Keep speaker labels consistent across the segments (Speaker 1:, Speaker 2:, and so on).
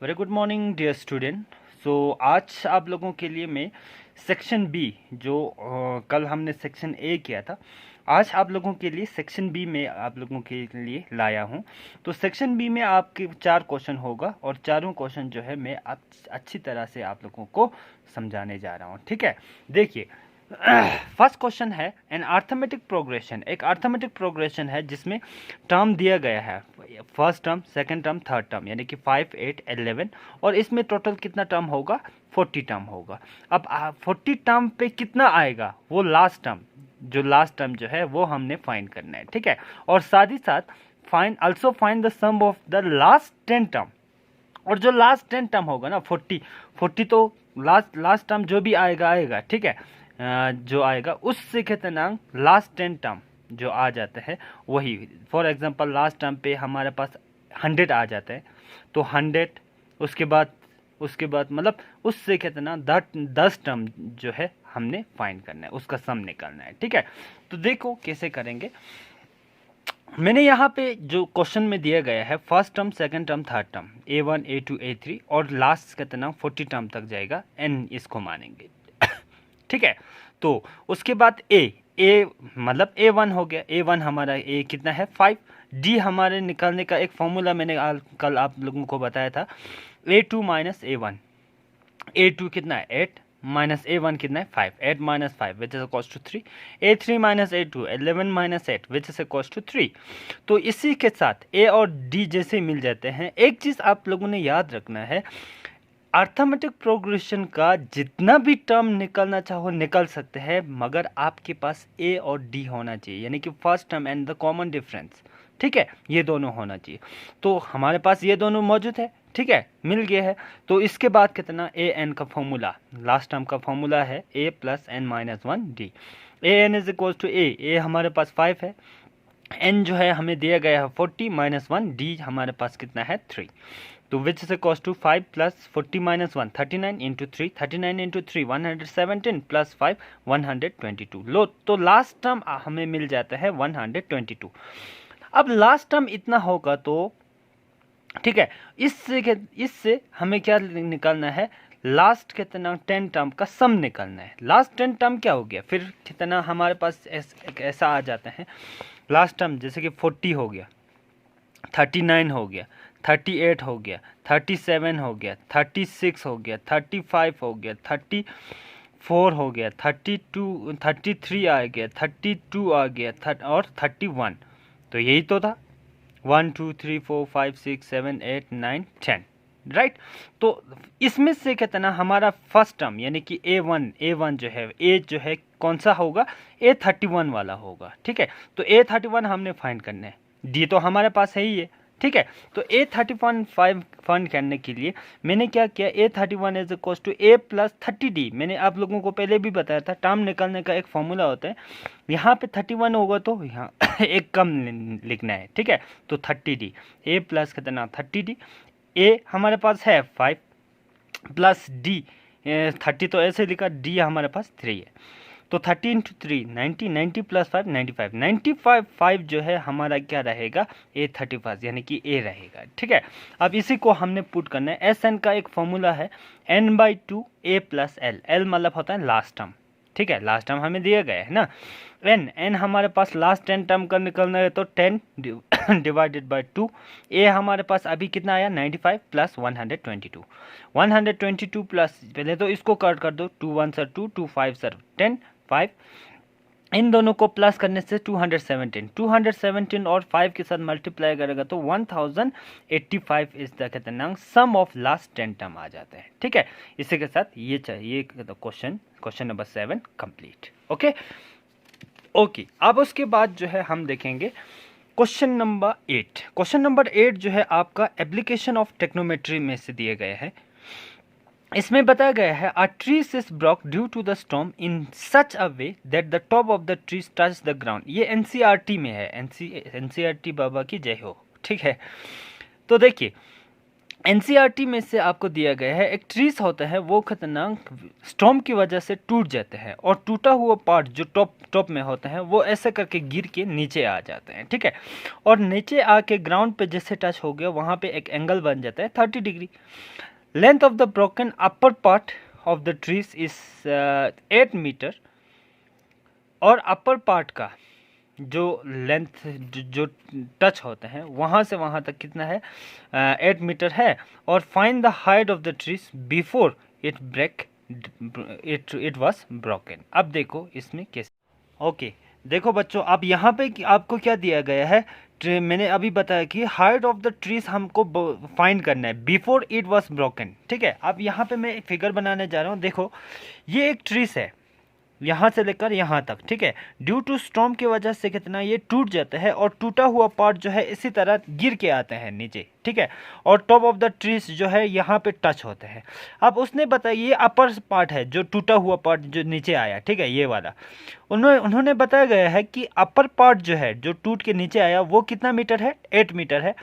Speaker 1: Very good morning dear student. So आज आप लोगों के लिए मैं सेक्शन बी जो कल हमने सेक्शन ए किया था, आज आप लोगों के लिए सेक्शन बी में आप लोगों के लिए लाया हूं। तो सेक्शन बी में आपके 4 क्वेश्चन होगा और चारों क्वेश्चन जो है मैं अच्छी तरह से आप लोगों को समझाने जा रहा हूं। ठीक है, देखिए फर्स्ट क्वेश्चन है एन अर्थमेटिक प्रोग्रेशन। एक अर्थमेटिक प्रोग्रेशन है जिसमें टर्म दिया गया है, first term, second term, third term, यानी कि 5, 8, 11 और इसमें टोटल कितना टर्म होगा? 40 टर्म होगा। अब 40 टर्म पे कितना आएगा? वो लास्ट टर्म, जो लास्ट टर्म जो है वो हमने फाइंड करना है। ठीक है, और साथ ही साथ find the sum of the last 10 term. और जो लास्ट 10 टर्म होगा ना, 40 तो लास्ट टर्म जो भी आएगा। ठीक है, जो आएगा उससे कितना लास्ट 10 टर्म जो आ जाते हैं वही। फॉर एग्जांपल लास्ट टर्म पे हमारे पास 100 आ जाते हैं, तो 100 उसके बाद मतलब उससे कितना 10 टर्म जो है हमने फाइंड करना है, उसका सम निकालना है। ठीक है, तो देखो कैसे करेंगे। मैंने यहाँ पे जो क्वेश्चन में दिया गया है first term, second term, third term, A1, A2, A3 और लास्ट कितना 40 टर्म तक जाएगा, n इसको मानेंगे। ठीक है, तो उसके बाद ए मतलब A1 हो गया। A1 हमारा A कितना है 5। D हमारे निकालने का एक फॉर्मूला मैंने कल आप लोगों को बताया था, A2 माइनस A1। A2 कितना है 8 माइनस A1 कितना है 5, 8 minus 5 which is equals to 3। A3 minus A2 11 minus 8 which is equals to 3। तो इसी के साथ A और D जैसे मिल जाते हैं। एक चीज़ आप लोगों ने याद रखना है, अर्थमेटिक प्रोग्रेशन का जितना भी टर्म निकलना चाहो निकल सकते हैं, मगर आपके पास ए और डी होना चाहिए, यानी कि first term and the common difference. ठीक है, ये दोनों होना चाहिए। तो हमारे पास ये दोनों मौजूद है। ठीक है, मिल गया है। तो इसके बाद कितना ए एन का फॉर्मूला, लास्ट टर्म का फॉर्मूला है A plus N minus 1 D. A N is equal to A हमारे पास 5 है, एन जो है हमें दिया गया है 40 माइनस 1, डी हमारे पास कितना है 3। तो which is equals to 5 plus 40 minus 1 39 into 3, 39 into 3 117 plus 5 122। लो, तो लास्ट टर्म हमें मिल जाता है 122। अब लास्ट टर्म इतना होगा तो ठीक है, इससे हमें क्या निकालना है? लास्ट कितना 10 टर्म का सम निकालना है। लास्ट 10 टर्म क्या हो गया, फिर कितना हमारे पास ऐसा आ जाता है लास्ट टर्म, जैसे कि 40 हो गया, 39 हो गया, 38 हो गया, 37 हो गया, 36 हो गया, 35 हो गया, 34 हो गया, 32 33 आ गया, 32 आ गया और 31। तो यही तो था 1 2 3 4 5 6 7 8 9 10, राइट। तो इसमें से कितना हमारा फर्स्ट टर्म यानी कि A1 जो है, ए जो है कौन सा होगा? A31 वाला होगा। ठीक है, तो A31 हमने फाइंड करना है, डी तो हमारे पास है ही है। ठीक है, तो A31 फाइंड करने के लिए मैंने क्या किया, A31 is equal to A plus 30D। मैंने आप लोगों को पहले भी बताया था, टर्म निकालने का एक फॉर्मूला होता है। यहाँ पे 31 होगा तो यहाँ एक कम लिखना है। ठीक है, तो 30D, A प्लस कितना 30D। ए हमारे पास है 5 प्लस डी 30, तो ऐसे लिखा, डी हमारे पास 3 है। तो 30 इंटू 3 90, 90 प्लस 5 95, 95 5 जो है हमारा क्या रहेगा? A31 यानी कि ए रहेगा। ठीक है, अब इसी को हमने पुट करना है। एस एन का एक फॉर्मूला है n/2 A plus L. L मतलब होता है लास्ट टर्म। ठीक है, लास्ट टर्म हमें दिया गया है ना। एन हमारे पास लास्ट 10 टर्म का निकलना है, तो 10 डिवाइडेड बाय 2। ए हमारे पास अभी कितना आया 95 प्लस 122। 122 प्लस, पहले तो इसको कट कर दो, 2 1 सर 2, 2 5 सर 10, 5 इन दोनों को प्लस करने से 217 और 5 के साथ मल्टीप्लाई करेगा तो 1085 इस द कितना सम ऑफ लास्ट 10 टर्म आ जाता है। ठीक है, इसी के साथ ये चाहिए क्वेश्चन नंबर 7 कंप्लीट। ओके, अब उसके बाद जो है हम देखेंगे क्वेश्चन नंबर 8। क्वेश्चन नंबर 8 जो है आपका एप्लीकेशन ऑफ टेक्नोमेट्री में से दिए गए हैं। इसमें बताया गया है a tree is broke due to the storm in such a way that the top of the tree touch the ground. ये एनसीईआरटी में है, एनसीईआरटी बाबा की जय हो। ठीक है, तो देखिए एनसीईआरटी में से आपको दिया गया है एक ट्रीज होता है वो खतरनाक स्टॉर्म की वजह से टूट जाते हैं और टूटा हुआ पार्ट जो टॉप में होते हैं वो ऐसे करके गिर के नीचे आ जाते हैं, ठीक है। और नीचे आके ग्राउंड पे जैसे टच हो गया वहाँ पे एक एंगल बन जाता है 30 degree. Length of the broken upper part of the trees is 8 metre और अपर पार्ट का जो लेंथ जो टच होते हैं वहाँ से वहाँ तक कितना है 8 मीटर है। और find the height of the trees before it was broken. अब देखो इसमें कैसे। ओके देखो बच्चों, अब यहाँ पे आपको क्या दिया गया है, मैंने अभी बताया कि हाइट ऑफ द ट्रीज हमको फाइंड करना है बिफोर इट वॉज ब्रोकन, ठीक है। अब यहाँ पे मैं एक फिगर बनाने जा रहा हूँ। देखो ये एक ट्रीज है यहाँ से लेकर यहाँ तक, ठीक है। ड्यू टू स्टॉर्म की वजह से कितना ये टूट जाता है और टूटा हुआ पार्ट जो है इसी तरह गिर के आते हैं नीचे, ठीक है। और टॉप ऑफ द ट्रीज जो है यहाँ पे टच होते हैं। अब उसने बताया ये अपर पार्ट है जो टूटा हुआ पार्ट जो नीचे आया, ठीक है, ये वाला। उन्होंने बताया गया है कि अपर पार्ट जो है जो टूट के नीचे आया वो कितना मीटर है, 8 मीटर है।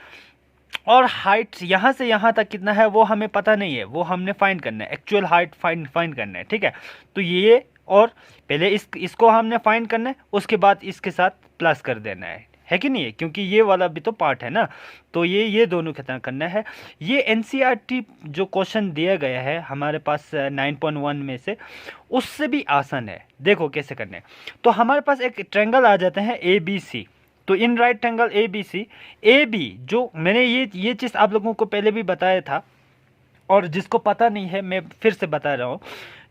Speaker 1: और हाइट यहाँ से यहाँ तक कितना है वो हमें पता नहीं है, वो हमने फाइंड करना है, एक्चुअल हाइट फाइंड करना है, ठीक है। तो ये और पहले इसको हमने फाइंड करना है, उसके बाद इसके साथ प्लस कर देना है कि नहीं है, क्योंकि ये वाला भी तो पार्ट है ना। तो ये दोनों कितना करना है। ये एनसीईआरटी जो क्वेश्चन दिया गया है हमारे पास 9.1 में से, उससे भी आसान है। देखो कैसे करना है। तो हमारे पास एक ट्रायंगल आ जाते हैं ABC। तो इन राइट ट्रायंगल ABC, AB जो मैंने ये चीज़ आप लोगों को पहले भी बताया था और जिसको पता नहीं है मैं फिर से बता रहा हूँ।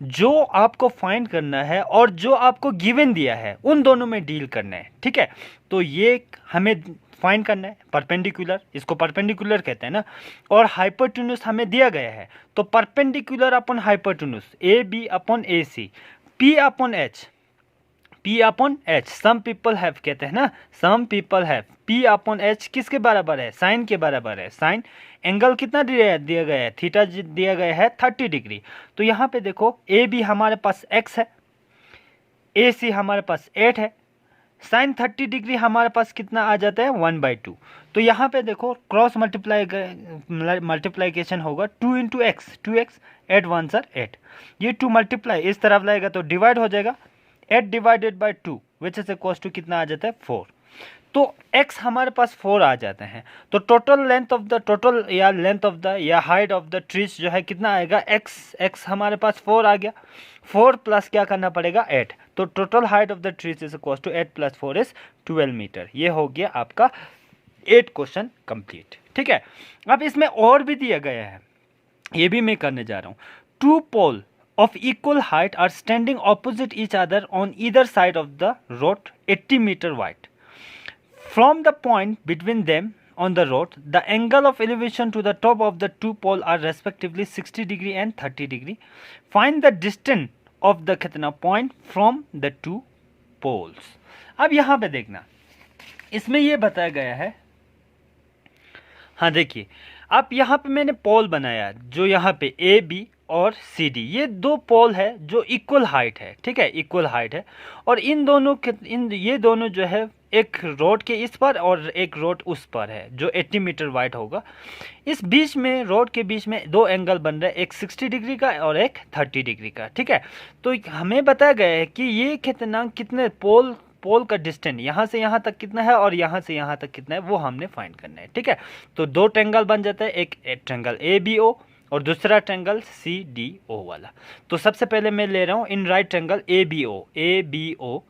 Speaker 1: जो आपको फाइंड करना है और जो आपको गिवन दिया है उन दोनों में डील करना है, ठीक है। तो ये हमें फाइंड करना है परपेंडिकुलर, इसको परपेंडिकुलर कहते हैं ना। और हाइपोटेन्यूज हमें दिया गया है, तो perpendicular upon hypotenuse AB upon AC, P upon H some people have कहते हैं ना, some people have. P upon H किसके बराबर है, साइन के बराबर है। साइन एंगल कितना दिया गया है, थीटा दिया गया है 30 डिग्री। तो यहाँ पे देखो AB हमारे पास x है, AC हमारे पास 8 है, साइन 30 डिग्री हमारे पास कितना आ जाता है 1/2। तो यहाँ पे देखो क्रॉस मल्टीप्लाइकेशन होगा 2 इंटू एक्स, 2x 8 1 सर 8। ये 2 मल्टीप्लाई इस तरफ लाएगा तो डिवाइड हो जाएगा, 8 divided by 2 which is equals to कितना आ जाता है 4। तो x हमारे पास 4 आ जाते हैं। तो टोटल लेंथ ऑफ द या हाइट ऑफ द ट्रीज जो है कितना आएगा, x हमारे पास 4 आ गया। 4 प्लस क्या करना पड़ेगा 8। तो total height of the trees is equals to 8 + 4 is 12 metre. ये हो गया आपका 8 क्वेश्चन कंप्लीट, ठीक है। अब इसमें और भी दिया गया है, ये भी मैं करने जा रहा हूँ। 2 पोल of equal height are standing opposite each other on either side of the road 80 meter wide. From the point between them on the road, the angle of elevation to the top of the two poles are respectively 60 degree and 30 degree. Find the distance of the कितना point from the two poles. अब यहाँ पे देखना, इसमें ये बताया गया है, हाँ देखिए, अब यहाँ पे मैंने पोल बनाया जो यहाँ पे AB और CD, ये 2 पोल है जो इक्वल हाइट है, ठीक है, इक्वल हाइट है। और ये दोनों जो है एक रोड के इस पर और एक रोड उस पर है जो 80 मीटर वाइड होगा। इस बीच में रोड के बीच में 2 एंगल बन रहे हैं, एक 60 डिग्री का और एक 30 डिग्री का, ठीक है। तो हमें बताया गया है कि ये कितने पोल का डिस्टेंस यहाँ से यहाँ तक कितना है और यहाँ से यहाँ तक कितना है वो हमने फाइंड करना है, ठीक है। तो 2 ट्रायंगल बन जाता है, एक ट्रायंगल ABO और दूसरा ट्रायंगल CDO वाला। तो सबसे पहले मैं ले रहा हूँ इन राइट ट्रायंगल ABO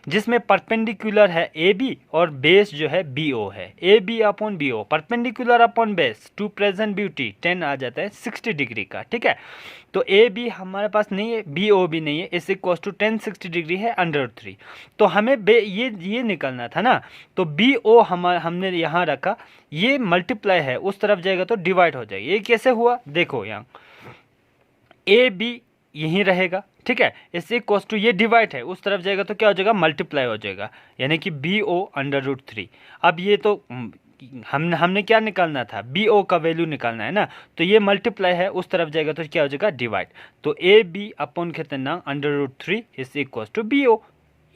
Speaker 1: जिसमें परपेंडिकुलर है AB और बेस जो है BO है। AB upon BO perpendicular upon base to present beauty 10 आ जाता है 60 डिग्री का, ठीक है। तो AB हमारे पास नहीं है, BO भी नहीं है, इस इक्वल्स टू 10 60 डिग्री है √3। तो हमें ये निकलना था ना। तो BO हमने यहाँ रखा, ये मल्टीप्लाई है उस तरफ जाएगा तो डिवाइड हो जाएगा। ये कैसे हुआ देखो, यहाँ AB यहीं रहेगा, ठीक है, इससे इक्वल्स टू ये डिवाइड है उस तरफ जाएगा तो क्या हो जाएगा मल्टीप्लाई हो जाएगा, यानी कि BO √3। अब ये तो हमने क्या निकालना था, BO का वैल्यू निकालना है ना। तो ये मल्टीप्लाई है उस तरफ जाएगा तो क्या हो जाएगा डिवाइड। तो AB अपॉन कितना √3 is equals to BO।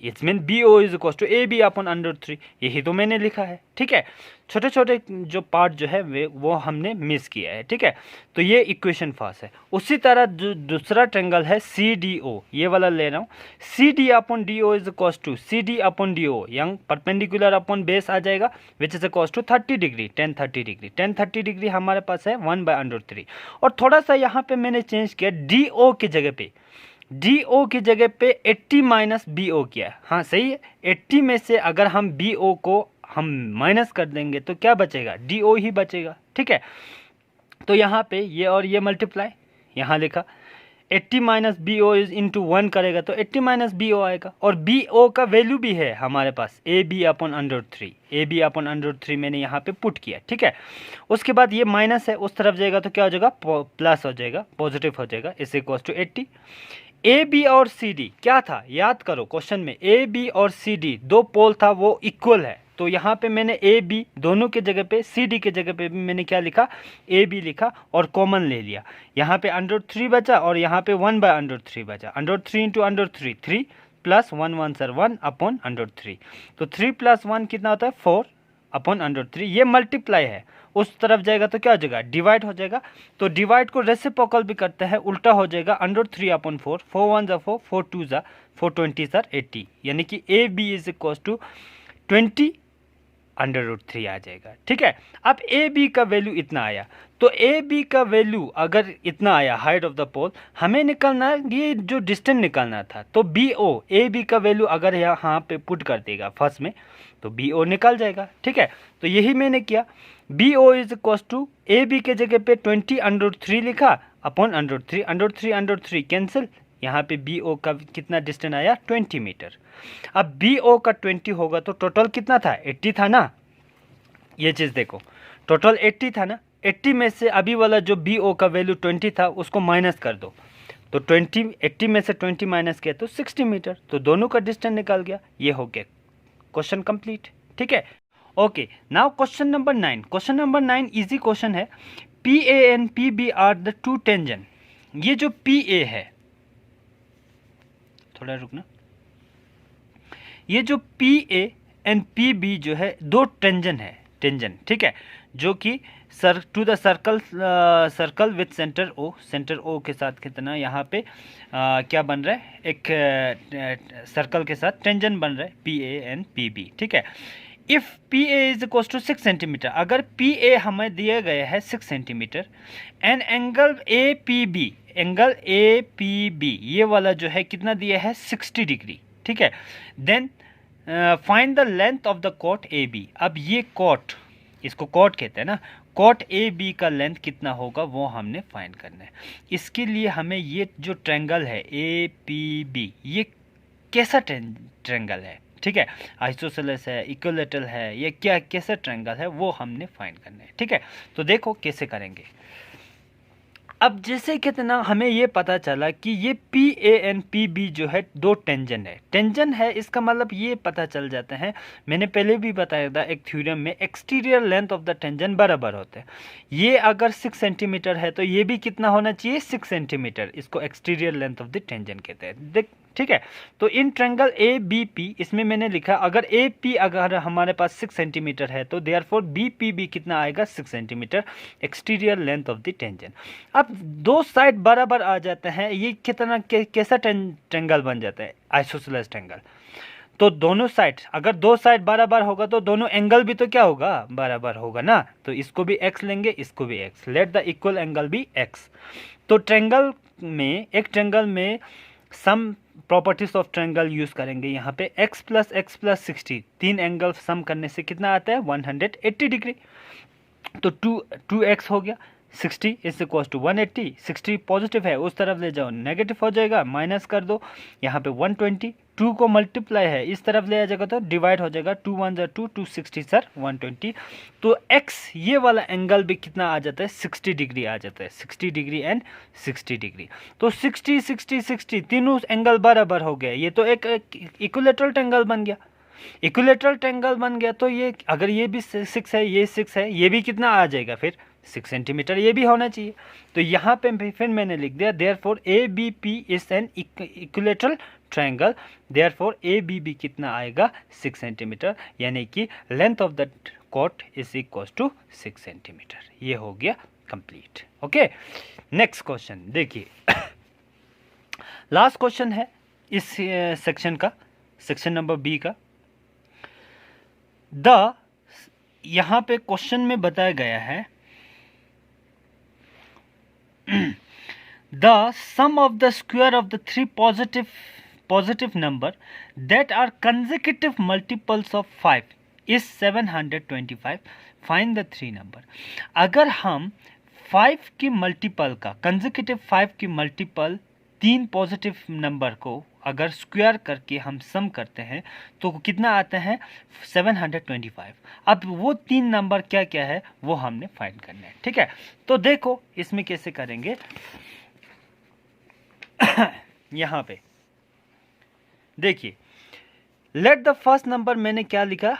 Speaker 1: It's mean B O is equal to A B upon under 3, यही तो मैंने लिखा है। ठीक है, छोटे छोटे जो पार्ट जो है वो हमने मिस किया है। ठीक है, तो ये इक्वेशन फर्स्ट है। उसी तरह जो दूसरा ट्रायंगल है सी डी ओ, ये वाला ले रहा हूँ, C D upon D O is equal to C D upon D O, यंग परपेंडिकुलर अपॉन बेस आ जाएगा, which is equal to 30 degree, tan 30 degree. tan 30 degree हमारे पास है 1/√3। और थोड़ा सा यहाँ पे मैंने चेंज किया, डी ओ की जगह पे, डी ओ की जगह पे 80 माइनस बी ओ किया। हाँ सही है, 80 में से अगर हम बी ओ को हम माइनस कर देंगे तो क्या बचेगा, डी ओ ही बचेगा। ठीक है, तो यहाँ पे ये और ये मल्टीप्लाई, यहाँ लिखा 80 minus B O is into 1 करेगा तो 80 माइनस बी ओ आएगा। और बी ओ का वैल्यू भी है हमारे पास A B upon under 3, A B upon under 3 मैंने यहाँ पे पुट किया। ठीक है, उसके बाद ये माइनस है उस तरफ जाएगा तो क्या हो जाएगा, प्लस हो जाएगा, पॉजिटिव हो जाएगा, is equal to 80। A B और सी डी क्या था, याद करो क्वेश्चन में ए बी और सी डी दो पोल था, वो इक्वल है। तो यहाँ पे मैंने ए बी दोनों के जगह पे, सी डी के जगह पे भी मैंने क्या लिखा, ए बी लिखा और कॉमन ले लिया। यहाँ पे अंडर 3 बचा और यहाँ पे 1/√3 बचा। Under 3 into under 3, 3 plus 1 1 sir 1 upon under 3, तो 3 + 1 कितना होता है 4 अपॉन अंडर 3। ये मल्टीप्लाई है, उस तरफ जाएगा तो क्या हो जाएगा, डिवाइड हो जाएगा। तो डिवाइड को रेसिप्रोकल भी करते हैं, उल्टा हो जाएगा, अंडर 3 अपॉन 4, 4 1 = 4, 4 2 = 4, 20 सर 80, यानी कि A B is equal to 20/√3 आ जाएगा। ठीक है, अब ए बी का वैल्यू इतना आया, तो ए बी का वैल्यू अगर इतना आया हाइट ऑफ द पोल, हमें निकालना ये जो डिस्टेंस निकालना था। तो बी ओ, ए बी का वैल्यू अगर यहाँ पे पुट कर देगा फर्स्ट में तो बी ओ निकल जाएगा। ठीक है, तो यही मैंने किया, B O is equal to A B के जगह पे 20/√3 लिखा अपॉन अंडर 3 कैंसिल, यहाँ पे बी ओ का कितना डिस्टेंस आया 20 मीटर। अब बी ओ का 20 होगा तो टोटल कितना था, 80 था ना, ये चीज़ देखो, टोटल 80 था ना, 80 में से अभी वाला जो बी ओ का वैल्यू 20 था उसको माइनस कर दो, तो 80 में से 20 माइनस किया तो 60 मीटर, तो दोनों का डिस्टेंस निकल गया। ये हो गया क्वेश्चन कंप्लीट। ठीक है, okay, now question number 9। Question number 9 easy question है, P A and P B are the two tangent. ये जो पी ए है, थोड़ा रुकना, ये जो P A and P B जो है दो टेंजेंट है, टेंजेंट। ठीक है, जो कि to the circle with centre O, centre O के साथ कितना यहाँ पे क्या बन रहा है, एक सर्कल के साथ टेंजेंट बन रहा है P A and P B. ठीक है, if P A is equal to 6 centimetre, अगर पी ए हमें दिए गए है 6 centimetre, and angle A P B, angle A P B ये वाला जो है कितना दिया है 60 डिग्री। ठीक है, then find the length of the कॉट ए बी। अब ये कॉट, इसको कॉट कहते हैं ना, कॉट ए बी का लेंथ कितना होगा वो हमने फाइंड करना है। इसके लिए हमें ये जो ट्रायंगल है ए पी बी, ये कैसा ट्रायंगल है, ठीक है, आइसोसेलेस है, इक्विलैटरल है, ये क्या कैसा ट्रायंगल है वो हमने फाइंड करना है। ठीक है, तो देखो कैसे करेंगे। अब जैसे कितना हमें ये पता चला कि ये P A and P B जो है दो टेंजेंट है, टेंजेंट है, इसका मतलब ये पता चल जाता है, मैंने पहले भी बताया था एक थ्योरम में, exterior length of the tangent बराबर होते हैं। ये अगर 6 सेंटीमीटर है तो ये भी कितना होना चाहिए 6 सेंटीमीटर, इसको exterior length of the tangent कहते हैं। देख, ठीक है, तो in triangle A B P, इसमें मैंने लिखा अगर ए पी अगर हमारे पास 6 सेंटीमीटर है तो देयरफॉर बी पी भी कितना आएगा 6 centimetre, exterior length of the tangent. अब दो साइड बराबर आ जाते हैं, ये कितना कैसा ट्रायंगल बन जाता है, आइसोसेलेस ट्रायंगल। तो दोनों साइड, अगर दो साइड बराबर होगा तो दोनों एंगल भी तो क्या होगा, बराबर होगा ना, तो इसको भी x लेंगे, इसको भी x, let the equal angle भी x। तो ट्रायंगल में, एक ट्रायंगल में some properties of triangle use करेंगे। यहाँ पे x + 60, तीन एंगल सम करने से कितना आता है 180 डिग्री, तो 2x हो गया, 60 इज इक्वल टू 180, 60 पॉजिटिव है उस तरफ ले जाओ नेगेटिव हो जाएगा, माइनस कर दो, यहाँ पे 120, 2 को मल्टीप्लाई है इस तरफ ले आ जाएगा तो डिवाइड हो जाएगा, 2 1 = 2, 260 सर 120, तो x ये वाला एंगल भी कितना आ जाता है 60 डिग्री आ जाता है, 60 डिग्री एंड 60 डिग्री। तो 60 60 60 तीनों एंगल बराबर हो गए, ये तो एक इक्विलैटरल ट्रायंगल बन गया। इक्विलैटरल ट्रायंगल बन गया तो ये अगर ये भी 6 है, ये 6 है, ये भी कितना आ जाएगा फिर 6 सेंटीमीटर, ये भी होना चाहिए। तो यहाँ पे फिर मैंने लिख दिया therefore A B P is an equilateral triangle, therefore A B B कितना आएगा 6 सेंटीमीटर, यानी कि लेंथ ऑफ द कॉट इज इक्वल टू 6 सेंटीमीटर। ये हो गया कंप्लीट। ओके, नेक्स्ट क्वेश्चन देखिए। लास्ट क्वेश्चन है इस सेक्शन का, सेक्शन नंबर बी का। यहाँ पे क्वेश्चन में बताया गया है the sum of the square of the three positive number that are consecutive multiples of 5 is 725. Find the three number. अगर हम 5 की मल्टीपल का, कंसेक्यूटिव 5 की मल्टीपल 3 पॉजिटिव नंबर को अगर स्क्वायर करके हम सम करते हैं तो कितना आता है 725। अब वो 3 नंबर क्या क्या है वो हमने फाइंड करना है। ठीक है, तो देखो इसमें कैसे करेंगे। यहाँ पे देखिए, लेट द फर्स्ट नंबर, मैंने क्या लिखा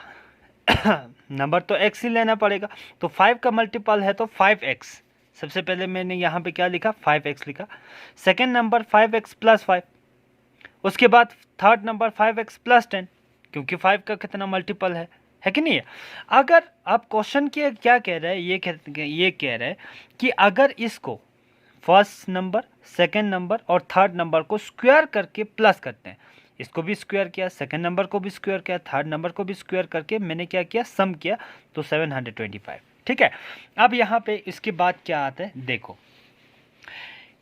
Speaker 1: नंबर तो x ही लेना पड़ेगा, तो 5 का मल्टीपल है तो 5x। सबसे पहले मैंने यहाँ पे क्या लिखा 5x लिखा। सेकेंड नंबर 5x प्लस 5, उसके बाद थर्ड नंबर 5x प्लस 10, क्योंकि 5 का कितना मल्टीपल है कि नहीं है। अगर आप क्वेश्चन के क्या कह रहे हैं, ये कह रहे हैं कि अगर इसको फर्स्ट नंबर, सेकेंड नंबर और थर्ड नंबर को स्क्वायर करके प्लस करते हैं, इसको भी स्क्वायर किया, सेकेंड नंबर को भी स्क्वायर किया, थर्ड नंबर को भी स्क्वायर करके मैंने क्या किया सम किया, तो 725। ठीक है, अब यहाँ पे इसके बाद क्या आता है देखो,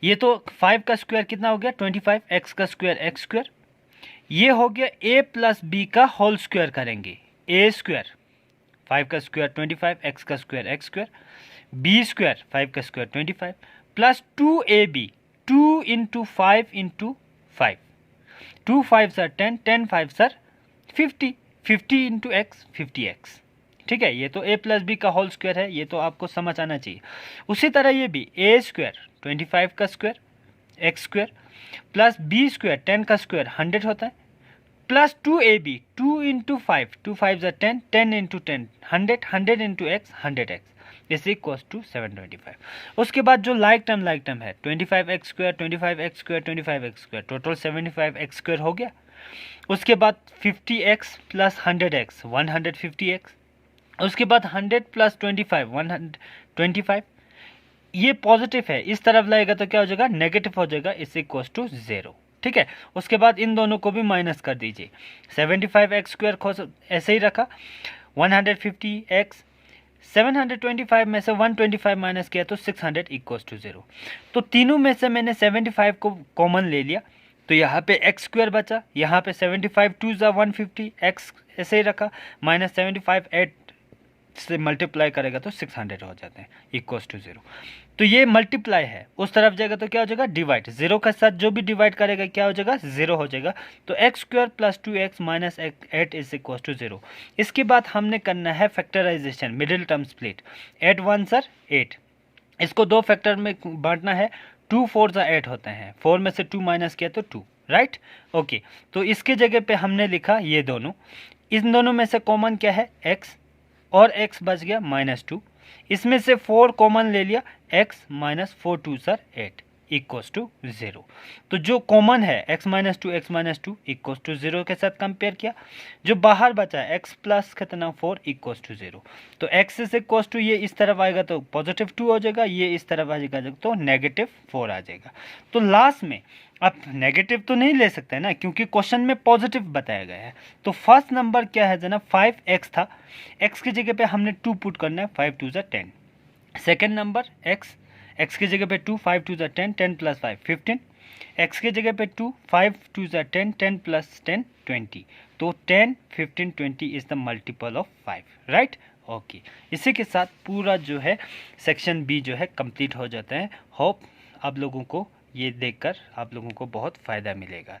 Speaker 1: ये तो 5 का स्क्वायर कितना हो गया 25, x का स्क्वायर x स्क्वायर, ये हो गया a प्लस बी का होल स्क्वायर करेंगे, a स्क्वायर 5 का स्क्वायर 25, x का square x square, b square 5 का square 25 plus 2ab, 2 into 5 into 5, 2 5 sir 10, 10 5 sir 50, 50 into x 50x। ठीक है, ये तो a प्लस बी का होल स्क्वायर है, ये तो आपको समझ आना चाहिए। उसी तरह ये भी a स्क्वायर 25 का square x square plus b square 10 का स्क्वायर 100 होता है, प्लस 2ab, 2 इंटू 5, 2 5 ज़ा 10, 10 into 10 100, 100 into X 100x is equal to 725। उसके बाद जो लाइक टर्म है 25x square 25x square 25x square, total 75x square हो गया। उसके बाद 50x प्लस 100x 150x, उसके बाद 100 प्लस 25 125, ये पॉजिटिव है, इस तरफ लाएगा तो क्या हो जाएगा नेगेटिव हो जाएगा, इज इक्वल टू 0। ठीक है, उसके बाद इन दोनों को भी माइनस कर दीजिए, 75x स्क्वायर ऐसे ही रखा, 150x, 725 में से 125 माइनस किया तो 600 इक्वल टू 0। तो तीनों में से मैंने 75 को कॉमन ले लिया, तो यहाँ पे x स्क्वायर बचा, यहाँ पे 75 2 ज़ा 150, x ऐसे ही रखा, माइनस 75 8 से मल्टीप्लाई करेगा तो 600 हो जाते हैं इक्वल टू 0। तो ये मल्टीप्लाई है, उस तरफ जाएगा तो क्या हो जाएगा डिवाइड, 0 के साथ जो भी डिवाइड करेगा क्या हो जाएगा 0 हो जाएगा। तो x square plus 2x minus 8 is equal to 0। इसके बाद हमने करना है फैक्टराइजेशन, मिडिल टर्म स्प्लिट, 8 1 सर 8, इसको दो फैक्टर में बांटना है, 2 4 ज़ा 8 होते हैं, 4 में से 2 माइनस किया तो 2, राइट। ओके, तो इसके जगह पे हमने लिखा ये दोनों, इन दोनों में से कॉमन क्या है x, और x बच गया -2, इसमें से 4 कॉमन ले लिया, x माइनस 4 2 सर 8 इक्वल्स टू 0। तो जो कॉमन है x minus two equals to 0 के साथ कंपेयर किया, जो बाहर बचा है x प्लस कितना 4 इक्वल्स टू 0। तो x इज इक्वल्स टू, ये इस तरफ आएगा तो पॉजिटिव 2 हो जाएगा, ये इस तरफ आ जाएगा तो नेगेटिव 4 आ जाएगा। तो लास्ट में अब नेगेटिव तो नहीं ले सकते ना, क्योंकि क्वेश्चन में पॉजिटिव बताया गया है। तो फर्स्ट नंबर क्या है जना 5x था, x की जगह पे हमने 2 पुट करना है, 5 2 ज़ा 10। सेकेंड नंबर x की जगह पे 2, 5 2 ज़ा 10, 10 प्लस 5 15, x की जगह पे 2, 5 2 ज़ा 10, 10 प्लस 10 20। तो 10 15 20 is the multiple of 5, right. Okay, इसी के साथ पूरा जो है सेक्शन बी जो है कंप्लीट हो जाता है। होप आप लोगों को ये देखकर आप लोगों को बहुत फ़ायदा मिलेगा।